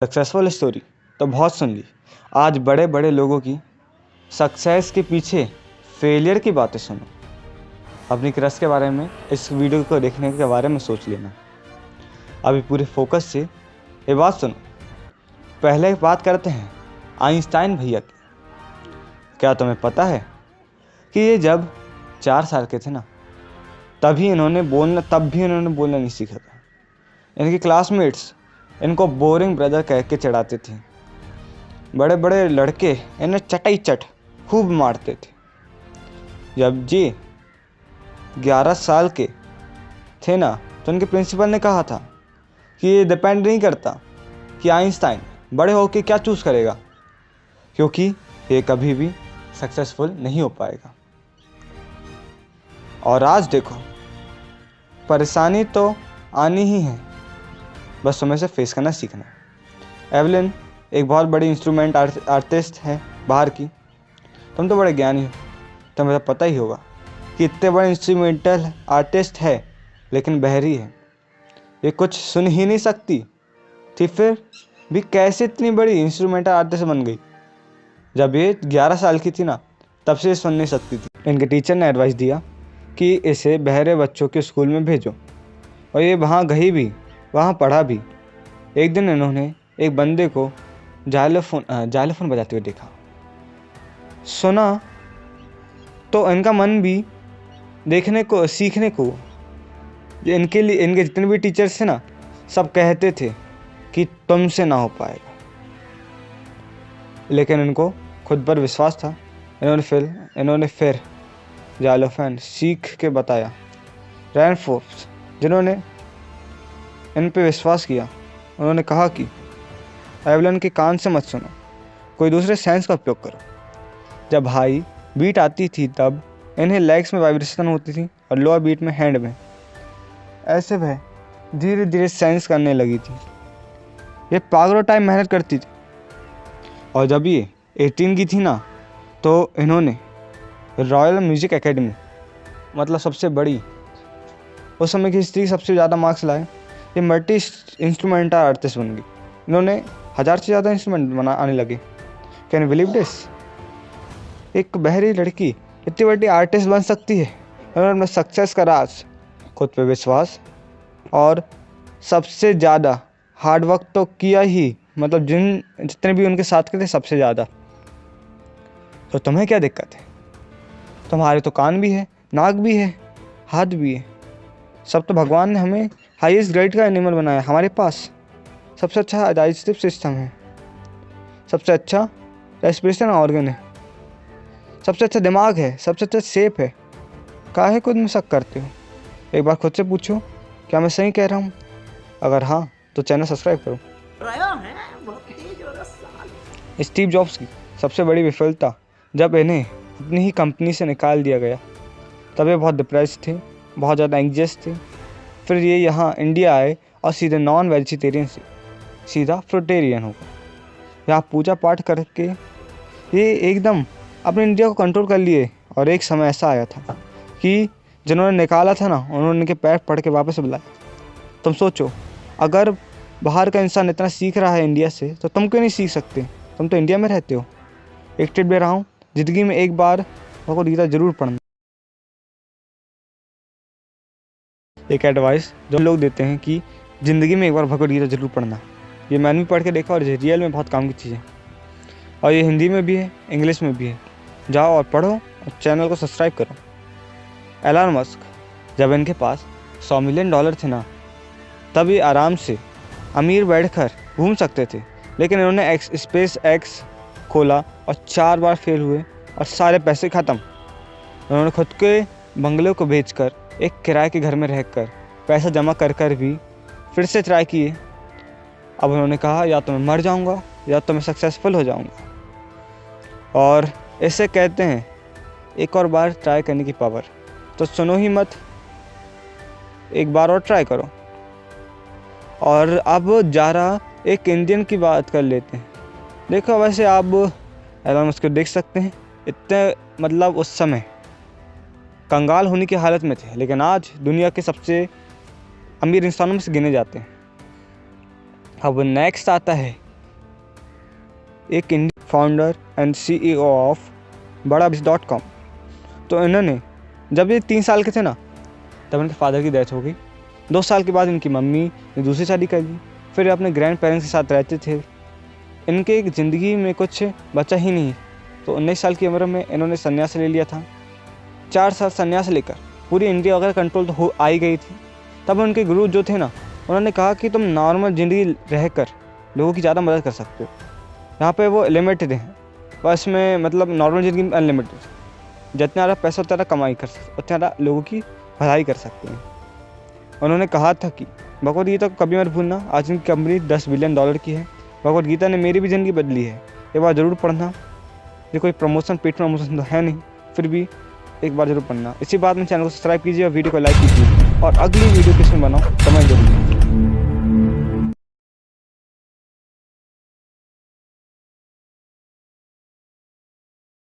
Successful story तो बहुत सुन ली। आज बड़े बड़े लोगों की सक्सेस के पीछे फेलियर की बातें सुनो। अपनी क्रश के बारे में इस वीडियो को देखने के बारे में सोच लेना। अभी पूरे फोकस से ये बात सुनो। पहले बात करते हैं आइंस्टाइन भैया की। क्या तुम्हें पता है कि ये जब 4 साल के थे ना, तब भी इन्होंने बोलना नहीं सीखा था। इनके क्लासमेट्स इनको बोरिंग ब्रदर कह के चढ़ाते थे। बड़े बड़े लड़के इन्हें चटाई चट खूब मारते थे। जब जी 11 साल के थे ना, तो उनके प्रिंसिपल ने कहा था कि ये डिपेंड नहीं करता कि आइंस्टाइन बड़े होकर क्या चूज़ करेगा, क्योंकि ये कभी भी सक्सेसफुल नहीं हो पाएगा। और आज देखो, परेशानी तो आनी ही है, बस तुम्हें से फेस करना सीखना है। एवलिन एक बहुत बड़ी इंस्ट्रूमेंट आर्टिस्ट है बाहर की। तुम तो बड़े ज्ञानी हो, तुम्हें तो पता ही होगा कि इतने बड़े इंस्ट्रूमेंटल आर्टिस्ट है लेकिन बहरी है। ये कुछ सुन ही नहीं सकती थी, फिर भी कैसे इतनी बड़ी इंस्ट्रूमेंटल आर्टिस्ट बन गई। जब ये 11 साल की थी ना, तब से सुन नहीं सकती थी। इनके टीचर ने एडवाइस दिया कि इसे बहरे बच्चों के स्कूल में भेजो, और ये वहाँ गई भी, वहाँ पढ़ा भी। एक दिन इन्होंने एक बंदे को जाइलोफोन बजाते हुए देखा, सुना, तो इनका मन भी देखने को, सीखने को। इनके जितने भी टीचर्स थे ना, सब कहते थे कि तुमसे ना हो पाएगा, लेकिन इनको खुद पर विश्वास था। इन्होंने फिर जाइलोफोन सीख के बताया। रैनफोर्ड्स, जिन्होंने इन पे विश्वास किया, उन्होंने कहा कि एवलन के कान से मत सुनो, कोई दूसरे सेंस का उपयोग करो। जब हाई बीट आती थी तब इन्हें लेग्स में वाइब्रेशन होती थी और लोअर बीट में हैंड में। ऐसे वह धीरे धीरे सेंस करने लगी थी। ये पागलों टाइम मेहनत करती थी, और जब ये 18 की थी ना, तो इन्होंने रॉयल म्यूजिक एकेडमी, मतलब सबसे बड़ी उस समय की हिस्ट्री सबसे ज़्यादा मार्क्स लाए, ये मल्टी इंस्ट्रूमेंटल आर्टिस्ट बन गई। इन्होंने 1000 से ज़्यादा इंस्ट्रूमेंट आने लगे। Can you believe this? एक बहरी लड़की इतनी बड़ी आर्टिस्ट बन सकती है। इन्होंने अपना सक्सेस का राज खुद पे विश्वास और सबसे ज़्यादा हार्ड वर्क तो किया ही, मतलब जितने भी उनके साथ के थे सबसे ज़्यादा। तो तुम्हें क्या दिक्कत है? तुम्हारे तो कान भी है, नाक भी है, हाथ भी है। सब तो भगवान ने हमें हाईएस्ट ग्रेड का एनिमल बनाया। हमारे पास सबसे अच्छा डाइजेस्टिव सिस्टम है, सबसे अच्छा रेस्पिरेशन ऑर्गन है, सबसे अच्छा दिमाग है, सबसे अच्छा शेप है। काहे खुद में शक करते हो? एक बार खुद से पूछो, क्या मैं सही कह रहा हूँ? अगर हाँ, तो चैनल सब्सक्राइब करो। स्टीव जॉब्स की सबसे बड़ी विफलता जब इन्हें अपनी ही कंपनी से निकाल दिया गया, तब ये बहुत डिप्रेस थे, बहुत ज़्यादा एंग्जियस थे। फिर ये यहाँ इंडिया आए और सीधे नॉन वेजिटेरियन से सीधा फ्रूटेरियन हो गए। यहाँ पूजा पाठ करके ये एकदम अपने इंडिया को कंट्रोल कर लिए। और एक समय ऐसा आया था कि जिन्होंने निकाला था ना, उन्होंने इनके पैर पड़ के वापस बुलाया। तुम सोचो, अगर बाहर का इंसान इतना सीख रहा है इंडिया से, तो तुम क्यों नहीं सीख सकते? तुम तो इंडिया में रहते हो। एक टिप दे रहा हूँ, ज़िंदगी में एक बार भगवद गीता जरूर पढ़ना। एक एडवाइस जो लोग देते हैं कि ज़िंदगी में एक बार भगवद गीता जरूर पढ़ना, ये मैंने भी पढ़ के देखा और रियल में बहुत काम की चीज़ है। और ये हिंदी में भी है, इंग्लिश में भी है। जाओ और पढ़ो और चैनल को सब्सक्राइब करो। एलन मस्क, जब इनके पास $100 मिलियन थे ना, तब ये आराम से अमीर बैठकर घूम सकते थे। लेकिन इन्होंने स्पेस एक्स खोला और 4 बार फेल हुए और सारे पैसे ख़त्म। उन्होंने खुद के बंगले को बेचकर एक किराए के घर में रहकर पैसा जमा कर भी फिर से ट्राई किए। अब उन्होंने कहा, या तो मैं मर जाऊंगा या तो मैं सक्सेसफुल हो जाऊंगा। और इसे कहते हैं एक और बार ट्राई करने की पावर। तो सुनो ही मत, एक बार और ट्राई करो। और अब ज़रा एक इंडियन की बात कर लेते हैं। देखो, वैसे आप एलन मस्क को देख सकते हैं, इतने मतलब उस समय कंगाल होने की हालत में थे, लेकिन आज दुनिया के सबसे अमीर इंसानों में से गिने जाते हैं। अब नेक्स्ट आता है एक Indian founder and CEO of BadaBiz.com। तो इन्होंने जब ये 3 साल के थे ना, तब इनके फादर की डेथ हो गई। 2 साल के बाद इनकी मम्मी ने दूसरी शादी कर ली। फिर ये अपने ग्रैंड पेरेंट्स के साथ रहते थे। इनके ज़िंदगी में कुछ बचा ही नहीं, तो 19 साल की उम्र में इन्होंने संन्यास ले लिया था। 4 साल संन्यास लेकर पूरी इंडिया वगैरह कंट्रोल तो हो आई गई थी। तब उनके गुरु जो थे ना, उन्होंने कहा कि तुम नॉर्मल ज़िंदगी रहकर लोगों की ज़्यादा मदद कर सकते हो। यहाँ पे वो लिमिटेड हैं, बस में मतलब नॉर्मल ज़िंदगी में अनलिमिटेड, जितना ज़्यादा पैसा उतना कमाई कर सकते, उतना ज़्यादा लोगों की भलाई कर सकते हैं। उन्होंने कहा था कि भगवद गीता को कभी मत भूलना, आज इनकी कंपनी $10 बिलियन की है। भगवद गीता ने मेरी भी ज़िंदगी बदली है, एक बार ज़रूर पढ़ना। ये कोई प्रमोशन पेड प्रमोशन तो है नहीं, फिर भी एक बार ज़रूर पढ़ना। इसी बात में चैनल को सब्सक्राइब कीजिए और वीडियो को लाइक कीजिए, और अगली वीडियो किस में बनाओ कमेंट जरूर।